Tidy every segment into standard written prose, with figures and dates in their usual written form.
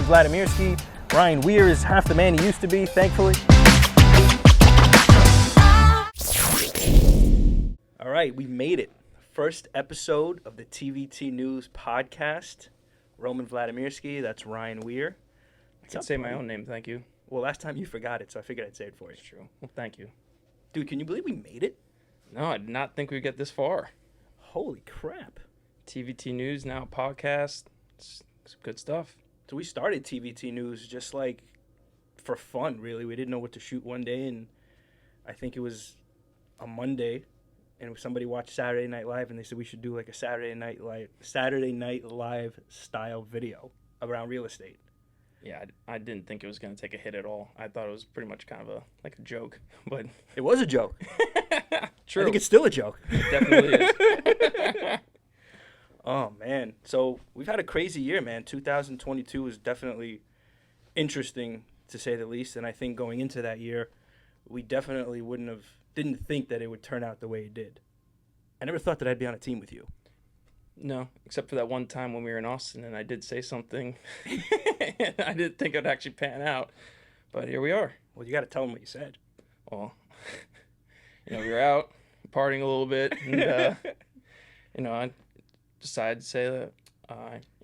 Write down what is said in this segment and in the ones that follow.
Vladimirski. Ryan Weir is half the man he used to be, thankfully. All right, we made it. First episode of the TVT News podcast. Roman Vladimirski, that's Ryan Weir. I can say my own name, thank you. Well, last time you forgot it, so I figured I'd say it for you. It's true. Well, thank you. Dude, can you believe we made it? No, I did not think we'd get this far. Holy crap. TVT News, now a podcast. It's good stuff. So we started TVT News just like for fun, really. We didn't know what to shoot one day, and I think it was a Monday, and somebody watched Saturday Night Live, and they said we should do like a Saturday Night Live style video around real estate. Yeah, I didn't think it was going to take a hit at all. I thought it was pretty much kind of a joke, but it was a joke. True. I think it's still a joke. It definitely is. Oh, man. So we've had a crazy year, man. 2022 was definitely interesting, to say the least. And I think going into that year, we definitely didn't think that it would turn out the way it did. I never thought that I'd be on a team with you. No, except for that one time when we were in Austin and I did say something. I didn't think it would actually pan out. But here we are. Well, you got to tell them what you said. Well, we were out partying a little bit. And, I decided to say that,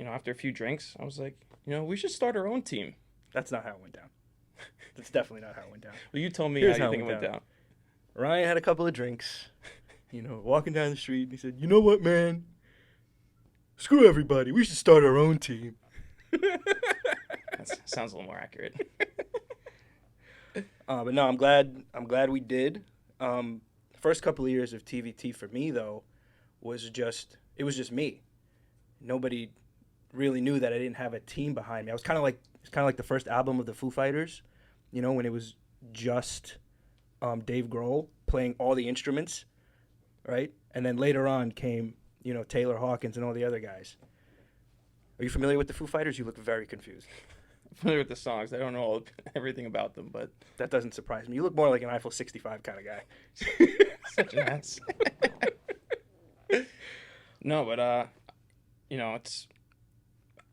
after a few drinks, I was like, we should start our own team. That's not how it went down. That's definitely not how it went down. Well, you told me Here's how you think it went down. Ryan had a couple of drinks, walking down the street, and he said, "You know what, man? Screw everybody. We should start our own team." That sounds a little more accurate. But no, I'm glad we did. First couple of years of TVT for me, though, was just me. Nobody really knew that I didn't have a team behind me. I was kind of like the first album of the Foo Fighters, when it was just Dave Grohl playing all the instruments, right? And then later on came Taylor Hawkins and all the other guys. Are you familiar with the Foo Fighters? You look very confused. I'm familiar with the songs. I don't know everything about them, but that doesn't surprise me. You look more like an Eiffel 65 kind of guy. Such an ass. No, but I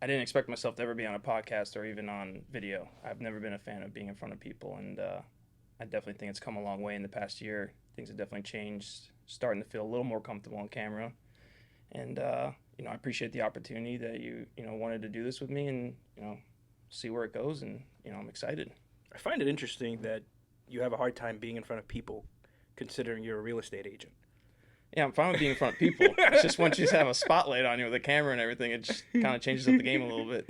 didn't expect myself to ever be on a podcast or even on video. I've never been a fan of being in front of people, and I definitely think it's come a long way in the past year. Things have definitely changed. Starting to feel a little more comfortable on camera. And, I appreciate the opportunity that you wanted to do this with me and, see where it goes. And, I'm excited. I find it interesting that you have a hard time being in front of people considering you're a real estate agent. Yeah, I'm fine with being in front of people. It's just once you have a spotlight on you with a camera and everything, it just kind of changes up the game a little bit.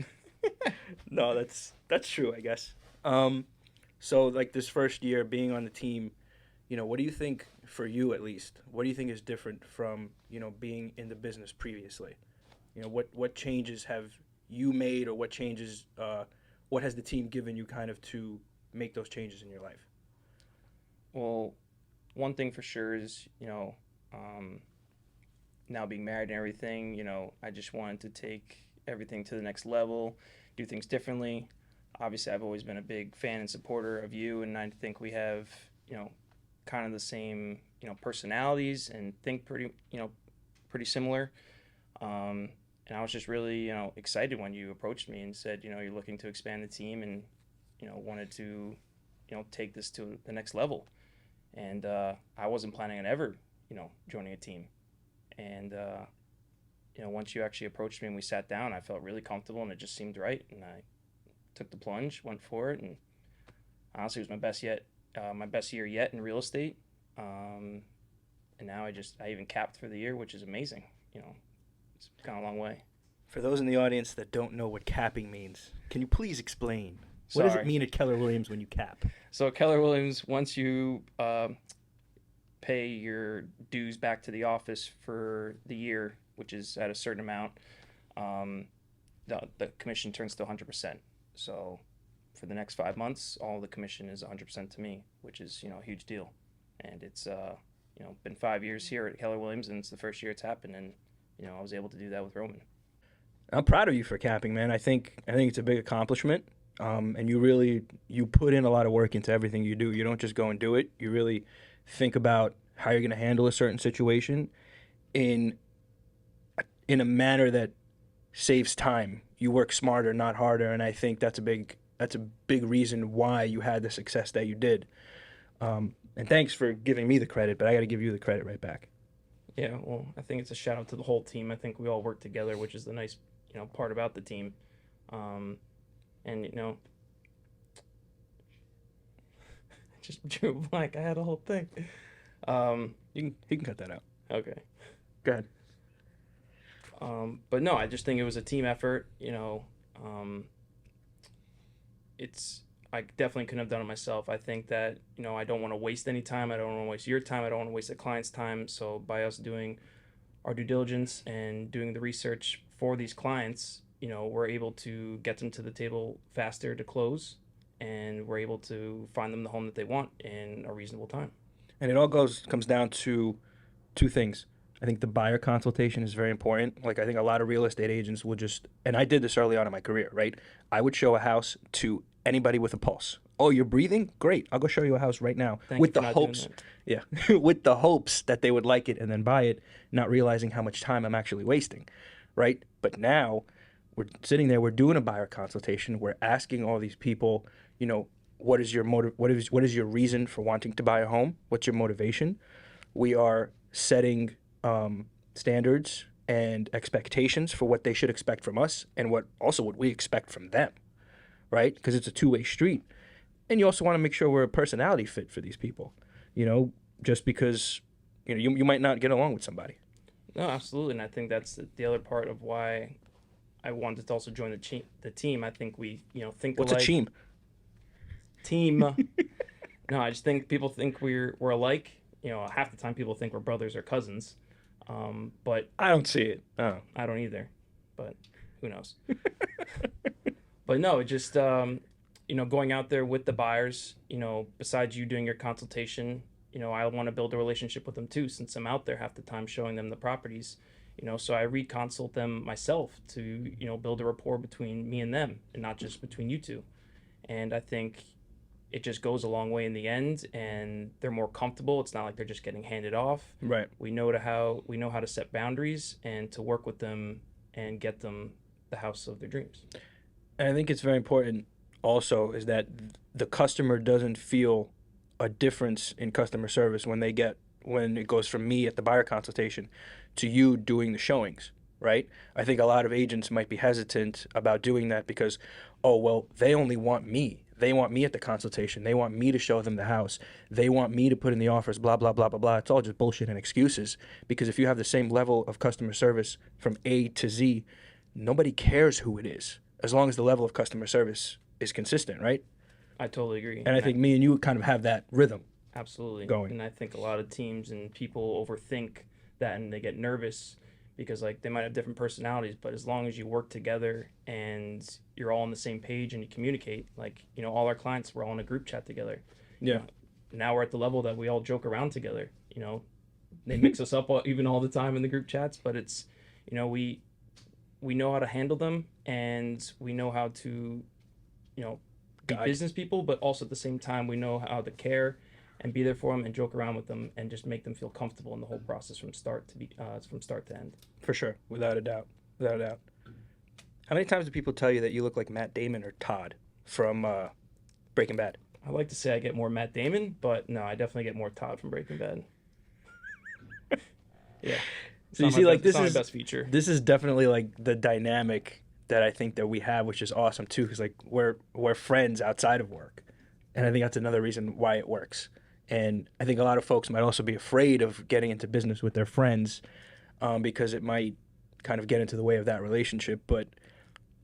No, that's true, I guess. So, like, this first year being on the team, what do you think, for you at least, what do you think is different from, being in the business previously? What changes have you made, or what has the team given you kind of to make those changes in your life? Well, one thing for sure is, now being married and everything, I just wanted to take everything to the next level, do things differently. Obviously, I've always been a big fan and supporter of you, and I think we have, kind of the same, personalities and think pretty similar. And I was just really, excited when you approached me and said, you're looking to expand the team and, wanted to, take this to the next level. And I wasn't planning on ever, joining a team. And, once you actually approached me and we sat down, I felt really comfortable and it just seemed right. And I took the plunge, went for it, and honestly, it was my best year yet in real estate. And now I even capped for the year, which is amazing. It's gone a long way. For those in the audience that don't know what capping means, can you please explain? What does it mean at Keller Williams when you cap? So at Keller Williams, once you pay your dues back to the office for the year, which is at a certain amount, the commission turns to 100%. So for the next 5 months, all the commission is 100% to me, which is, a huge deal. And it's, been 5 years here at Keller Williams, and it's the first year it's happened. And, I was able to do that with Roman. I'm proud of you for capping, man. I think it's a big accomplishment. And you put in a lot of work into everything you do. You don't just go and do it. You really think about how you're going to handle a certain situation in a manner that saves time, you work smarter, not harder, and I think that's a big reason why you had the success that you did. And thanks for giving me the credit, but I got to give you the credit right back. Yeah, well, I think it's a shout out to the whole team. I think we all work together, which is the nice, part about the team. And I just drew a blank. I had a whole thing. You can cut that out. Okay. Go ahead. But no, I just think it was a team effort. It's I definitely couldn't have done it myself. I think that I don't want to waste any time. I don't want to waste your time. I don't want to waste the client's time. So by us doing our due diligence and doing the research for these clients, we're able to get them to the table faster to close, and we're able to find them the home that they want in a reasonable time. And it all comes down to two things. I think the buyer consultation is very important. Like, I think a lot of real estate agents will just, and I did this early on in my career, right? I would show a house to anybody with a pulse. Oh, you're breathing? Great. I'll go show you a house right now. Thank with you for the not doing hopes, that. yeah, with the hopes that they would like it and then buy it, not realizing how much time I'm actually wasting, right? But now we're sitting there, we're doing a buyer consultation, we're asking all these people, what is your motive? What is your reason for wanting to buy a home? What's your motivation? We are setting standards and expectations for what they should expect from us, and what we expect from them, right? Because it's a two-way street. And you also want to make sure we're a personality fit for these people, just because you might not get along with somebody. No, absolutely, and I think that's the other part of why I wanted to also join the team. I think we think What's alike. a team? Team. No, I just think people think we're alike. Half the time people think we're brothers or cousins. But I don't see it. Oh. I don't either. But who knows? But no, just going out there with the buyers. Besides you doing your consultation, I want to build a relationship with them too, since I'm out there half the time showing them the properties. So I reconsult them myself to build a rapport between me and them, and not just between you two. And I think it just goes a long way in the end, and they're more comfortable. It's not like they're just getting handed off. Right. We know how to set boundaries and to work with them and get them the house of their dreams. And I think it's very important also is that the customer doesn't feel a difference in customer service when it goes from me at the buyer consultation to you doing the showings, right? I think a lot of agents might be hesitant about doing that because, oh, well, they only want me. They want me at the consultation. They want me to show them the house. They want me to put in the offers, blah, blah, blah, blah, blah. It's all just bullshit and excuses, because if you have the same level of customer service from A to Z, nobody cares who it is as long as the level of customer service is consistent, right? I totally agree. And I think me and you kind of have that rhythm. Absolutely. Going. And I think a lot of teams and people overthink that, and they get nervous because they might have different personalities, but as long as you work together and you're all on the same page and you communicate, all our clients, we're all in a group chat together. Yeah. Now we're at the level that we all joke around together. They mix us up even all the time in the group chats, but it's, we know how to handle them, and we know how to, be business people, but also at the same time, we know how to care and be there for them and joke around with them and just make them feel comfortable in the whole process from start to end. For sure, without a doubt. How many times do people tell you that you look like Matt Damon or Todd from Breaking Bad? I like to say I get more Matt Damon, but no, I definitely get more Todd from Breaking Bad. Yeah. So you see, this is my best feature. This is definitely the dynamic that I think that we have, which is awesome too, because we're friends outside of work, and I think that's another reason why it works. And I think a lot of folks might also be afraid of getting into business with their friends, because it might kind of get into the way of that relationship. But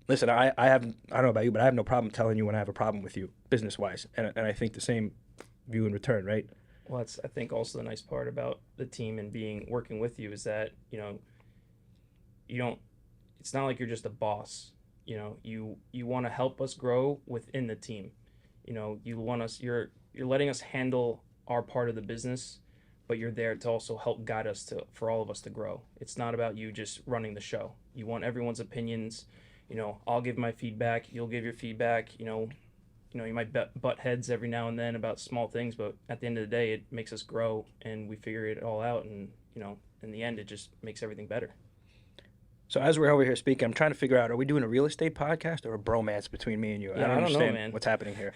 listen, I don't know about you, but I have no problem telling you when I have a problem with you business wise, and I think the same view in return, right? Well, that's, I think, also the nice part about the team and working with you is that you don't. It's not like you're just a boss. You want to help us grow within the team. You want us. You're letting us handle our part of the business, but you're there to also help guide us for all of us to grow. It's not about you just running the show. You want everyone's opinions. I'll give my feedback. You'll give your feedback. You might butt heads every now and then about small things, but at the end of the day, it makes us grow, and we figure it all out. And in the end, it just makes everything better. So as we're over here speaking, I'm trying to figure out, are we doing a real estate podcast or a bromance between me and you? Yeah, I don't know, understand man. what's happening here.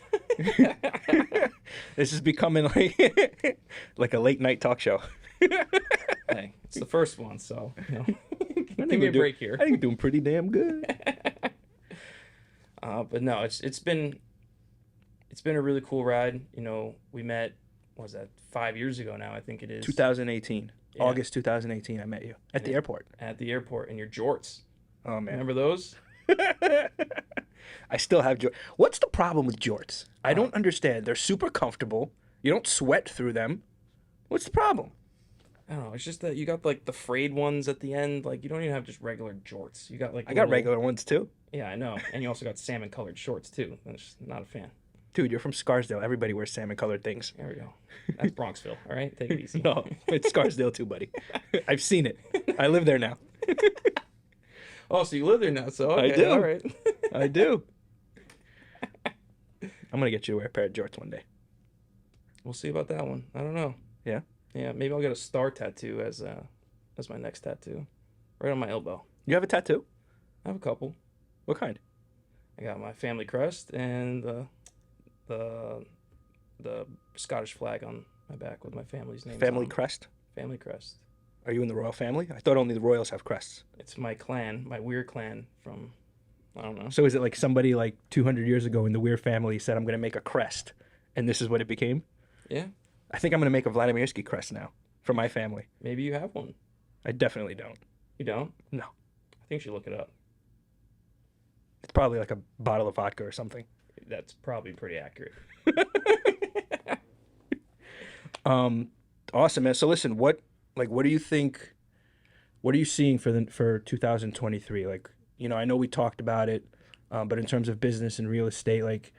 This is becoming like like a late night talk show. Hey, it's the first one, so I give me a break here. I think we're doing pretty damn good. But no, it's been a really cool ride. We met, what was that, 5 years ago now? I think it is. 2018, Yeah. August 2018. I met you at the airport. At the airport in your jorts. Oh man, Remember those? I still have jorts. What's the problem with jorts? I don't understand. They're super comfortable. You don't sweat through them. What's the problem? I don't know. It's just that you got like the frayed ones at the end. Like you don't even have just regular jorts. You got like I got regular ones too. Yeah, I know. And you also got salmon colored shorts too. I'm just not a fan. Dude, you're from Scarsdale. Everybody wears salmon colored things. There we go. That's Bronxville. All right, take it easy. No, it's Scarsdale too, buddy. I've seen it. I live there now. Oh, so you live there now? So okay, I do. All right. I do. I'm gonna get you to wear a pair of jorts one day. We'll see about that one. I don't know. Yeah? Yeah, maybe I'll get a star tattoo as my next tattoo, right on my elbow. You have a tattoo? I have a couple. What kind? I got my family crest and the Scottish flag on my back with my family's name. Family crest? Family crest. Are you in the royal family? I thought only the royals have crests. It's my clan, my Weir clan from, I don't know. So is it like somebody like 200 years ago in the Weir family said, I'm going to make a crest, and this is what it became? Yeah, I think I'm going to make a Vladimirsky crest now for my family. maybe you have one. I definitely don't. You don't? No. I think you should look it up. It's probably like a bottle of vodka or something. That's probably pretty accurate. Awesome, man. So listen, what do you think, what are you seeing for 2023? Like, I know we talked about it, but in terms of business and real estate, like,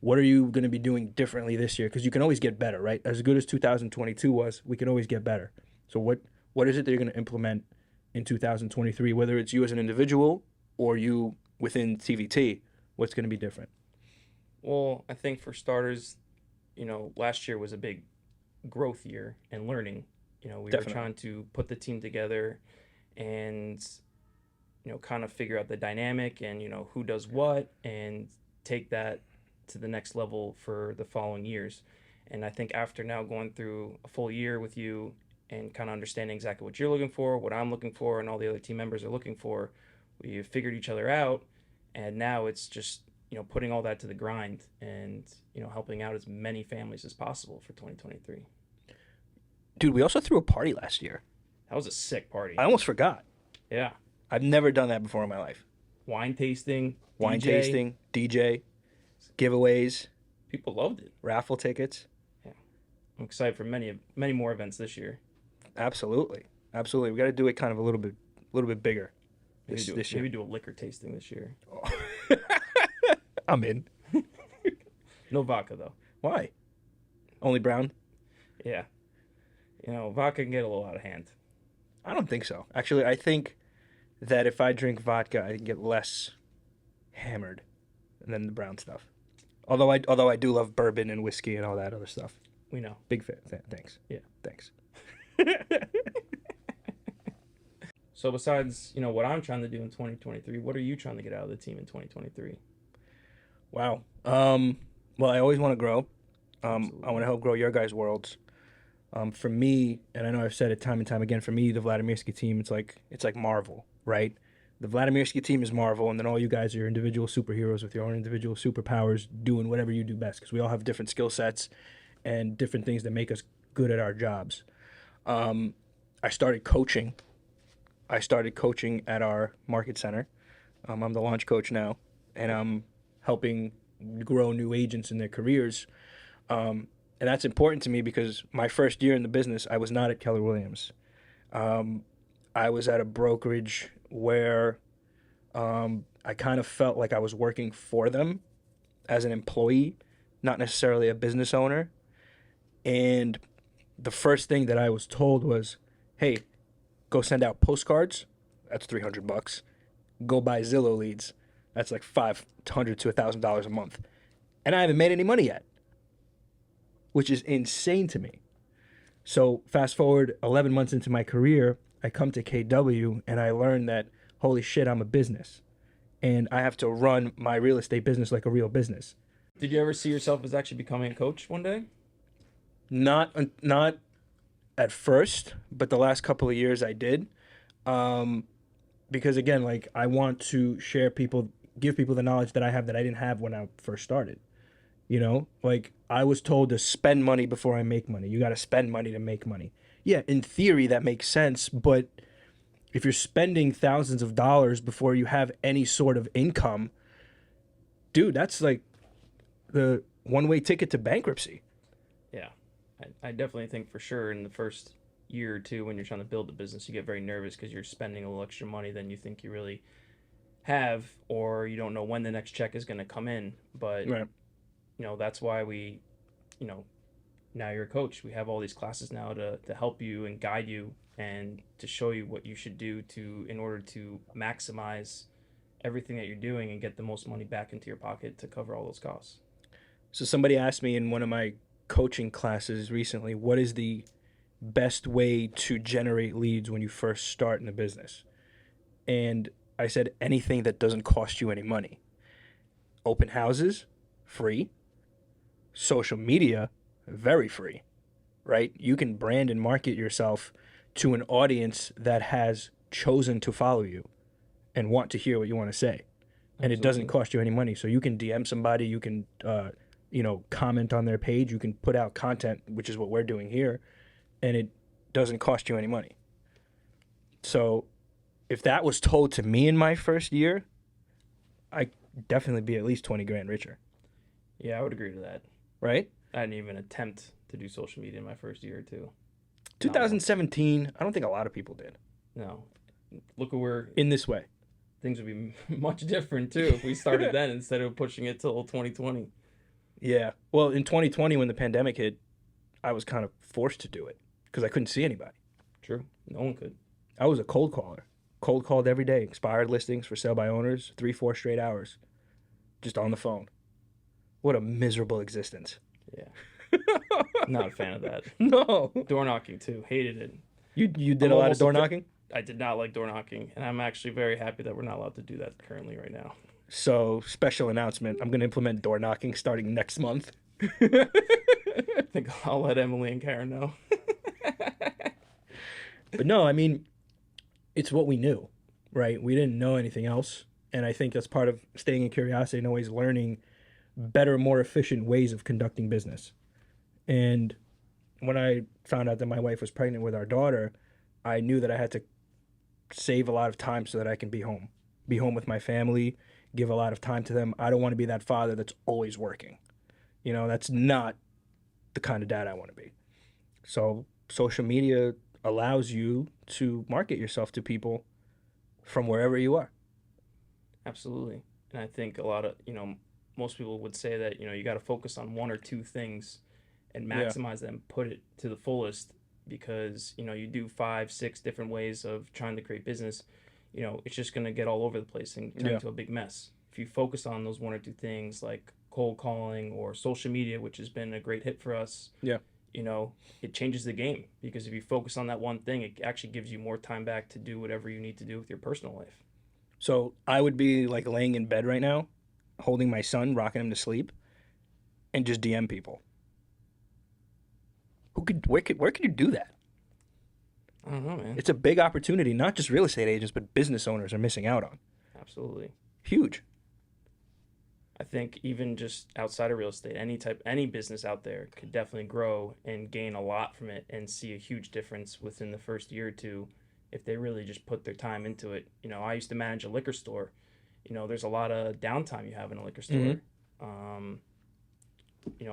what are you going to be doing differently this year? Because you can always get better, right? As good as 2022 was, we can always get better. So what is it that you're going to implement in 2023, whether it's you as an individual or you within TVT? What's going to be different? Well, I think for starters, last year was a big growth year and learning. We Definitely. were trying to put the team together and, kind of figure out the dynamic and, who does what and take that to the next level for the following years. And I think after now going through a full year with you and kind of understanding exactly what you're looking for, what I'm looking for, and all the other team members are looking for, we figured each other out. And now it's just, putting all that to the grind and, helping out as many families as possible for 2023. Dude, we also threw a party last year. That was a sick party. I almost forgot. Yeah. I've never done that before in my life. Wine tasting. Wine DJ. tasting, DJ, giveaways, People loved it. raffle tickets. I'm excited for many more events this year. Absolutely. Absolutely. We got to do it kind of a little bit bigger Maybe this year. maybe do a liquor tasting this year. I'm in. No vodka though. Why? Only brown? Yeah. Vodka can get a little out of hand. I don't think so. Actually, I think that if I drink vodka, I can get less hammered than the brown stuff. Although I do love bourbon and whiskey and all that other stuff. We know. Big fan. Thanks. Yeah. Thanks. So besides, what I'm trying to do in 2023, what are you trying to get out of the team in 2023? Wow. Well, I always want to grow. I Absolutely. want to help grow your guys' worlds. For me, and I know I've said it time and time again, for me, the Vladimirsky team, it's like Marvel, right? The Vladimirsky team is Marvel, and then all you guys are individual superheroes with your own individual superpowers, doing whatever you do best, because we all have different skill sets and different things that make us good at our jobs. I started coaching. At our market center. I'm the launch coach now, and I'm helping grow new agents in their careers. And that's important to me because my first year in the business, I was not at Keller Williams. I was at a brokerage where I kind of felt like I was working for them as an employee, not necessarily a business owner. And the first thing that I was told was, hey, go send out postcards. That's $300. Go buy Zillow leads. That's like $500 to $1,000 a month. And I haven't made any money yet, which is insane to me. So fast forward 11 months into my career, I come to KW and I learned that holy shit, I'm a business. And I have to run my real estate business like a real business. Did you ever see yourself as actually becoming a coach one day? Not at first, but the last couple of years I did. Because again, like I want to give people the knowledge that I have that I didn't have when I first started. You know, like I was told to spend money before I make money. You got to spend money to make money. Yeah, in theory that makes sense, but if you're spending thousands of dollars before you have any sort of income, dude, that's like the one-way ticket to bankruptcy. Yeah, I definitely think for sure in the first year or two when you're trying to build a business, you get very nervous because you're spending a little extra money than you think you really have, or you don't know when the next check is going to come in. But Right. that's why we, you know, now you're a coach. We have all these classes now to help you and guide you and to show you what you should do in order to maximize everything that you're doing and get the most money back into your pocket to cover all those costs. So somebody asked me in one of my coaching classes recently, what is the best way to generate leads when you first start in the business? And I said anything that doesn't cost you any money. Open houses, free. Social media, very free, right? You can brand and market yourself to an audience that has chosen to follow you and want to hear what you want to say. And it doesn't cost you any money. So you can DM somebody, you can, comment on their page, you can put out content, which is what we're doing here, and it doesn't cost you any money. So if that was told to me in my first year, I'd definitely be at least 20 grand richer, Yeah, I would agree to that. right? I didn't even attempt to do social media in my first year or two. 2017, I don't think a lot of people did No. Look at where in this way. things would be much different too if we started then instead of pushing it till 2020. Yeah. Well, in 2020, when the pandemic hit, I was kind of forced to do it because I couldn't see anybody. True. No one could. I was a cold caller. Cold called every day. Expired listings for sale by owners, 3-4 straight hours, just on the phone. What a miserable existence. Yeah. Not a fan of that. No. Door knocking too. Hated it. You did I'm a lot of almost door a fa- knocking? I did not like door knocking, and I'm actually very happy that we're not allowed to do that currently right now. So, special announcement. I'm going to implement door knocking starting next month. I think I'll let Emily and Karen know. But no, I mean, it's what we knew, right? We didn't know anything else. And I think that's part of staying in curiosity and always learning better, more efficient ways of conducting business. And when I found out that my wife was pregnant with our daughter, I knew that I had to save a lot of time so that I can be home with my family, give a lot of time to them. I don't want to be that father that's always working. You know, that's not the kind of dad I want to be. So social media allows you to market yourself to people from wherever you are. Absolutely. And I think a lot of, most people would say that, you got to focus on one or two things and Yeah. maximize them, put it to the fullest because, you do 5, 6 different ways of trying to create business, it's just going to get all over the place and turn Yeah. into a big mess. If you focus on those one or two things like cold calling or social media, which has been a great hit for us, Yeah. It changes the game because if you focus on that one thing, it actually gives you more time back to do whatever you need to do with your personal life. So I would be like laying in bed right now, holding my son, rocking him to sleep, and just DM people. Where could you do that? I don't know, man. It's a big opportunity, not just real estate agents, but business owners are missing out on. Absolutely. Huge. I think even just outside of real estate, any business out there could definitely grow and gain a lot from it and see a huge difference within the first year or two if they really just put their time into it. I used to manage a liquor store. There's a lot of downtime you have in a liquor store.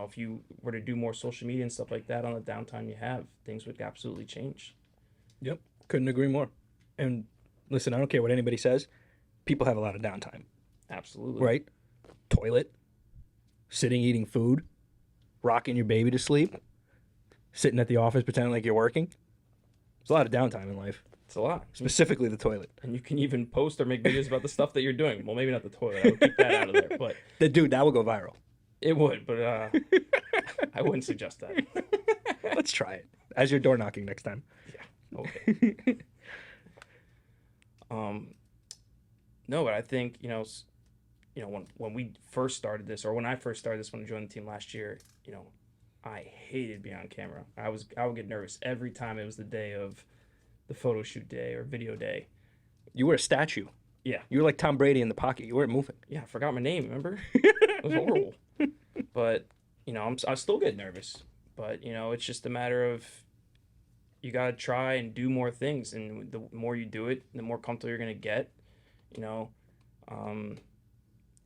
If you were to do more social media and stuff like that on the downtime you have, things would absolutely change. Yep. Couldn't agree more. And listen, I don't care what anybody says. People have a lot of downtime, Absolutely. right? Toilet, sitting eating food, rocking your baby to sleep, sitting at the office pretending like you're working. There's a lot of downtime in life, It's a lot. specifically the toilet. And you can even post or make videos about the stuff that you're doing. Well, maybe not the toilet. I would keep that out of there. But Dude, that will go viral. it would. But I wouldn't suggest that. Let's try it as you're door knocking next time. Okay. No, but I think, when we first started this, or when I first started this, when I joined the team last year, I hated being on camera. I would get nervous every time it was the day of the photo shoot day or video day. You were a statue. Yeah. You were like Tom Brady in the pocket. You weren't moving. Yeah, I forgot my name, remember? It was horrible. But, I still get nervous. But, it's just a matter of you got to try and do more things. And the more you do it, the more comfortable you're going to get,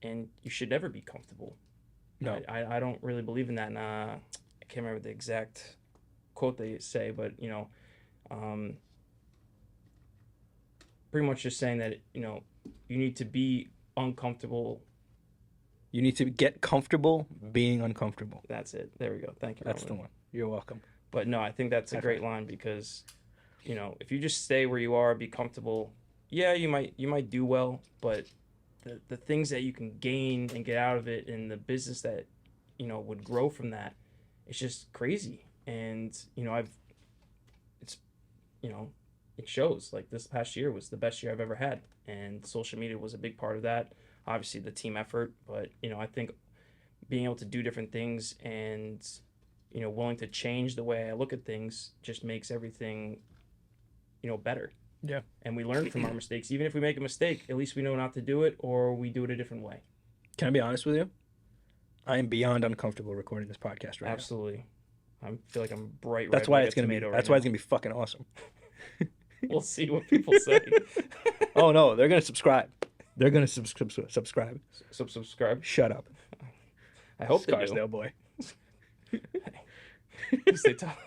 and you should never be comfortable. No. I don't really believe in that. And I can't remember the exact quote they say, but, pretty much just saying that, you need to be uncomfortable. You need to get comfortable being uncomfortable. That's it. There we go. Thank you. That's Roman. the one. You're welcome. But no, I think that's a great line because, if you just stay where you are, be comfortable, yeah, you might do well, but the things that you can gain and get out of it and the business that, would grow from that, it's just crazy. And, it shows. Like this past year was the best year I've ever had. And social media was a big part of that. Obviously the team effort, but, I think being able to do different things and, willing to change the way I look at things just makes everything, better. Yeah. And we learn from our mistakes. Even if we make a mistake, at least we know not to do it or we do it a different way. Can I be honest with you? I am beyond uncomfortable recording this podcast right Absolutely. I feel like I'm bright red. now. That's why like it's a gonna be. tomato That's right why it's gonna be fucking awesome. now. We'll see what people say. Oh no, they're gonna subscribe. They're gonna subscribe. So subscribe. Shut up. I hope they do. Scarsdale boy. Stay tough.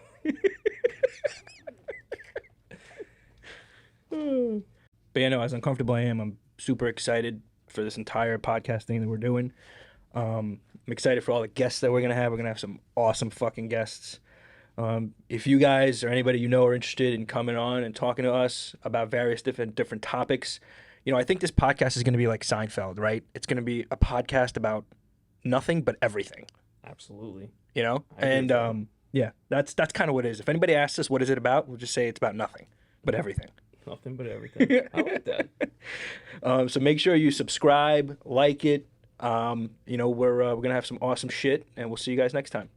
But yeah, no, as uncomfortable I am, I'm super excited for this entire podcast thing that we're doing. I'm excited for all the guests that we're going to have. We're going to have some awesome fucking guests. If you guys or anybody you know are interested in coming on and talking to us about various different topics, I think this podcast is going to be like Seinfeld, right? It's going to be a podcast about nothing but everything. Absolutely. And yeah, that's kind of what it is. If anybody asks us what is it about, we'll just say it's about nothing but everything. Nothing but everything. I like that. So make sure you subscribe, like it. We're gonna have some awesome shit, and we'll see you guys next time.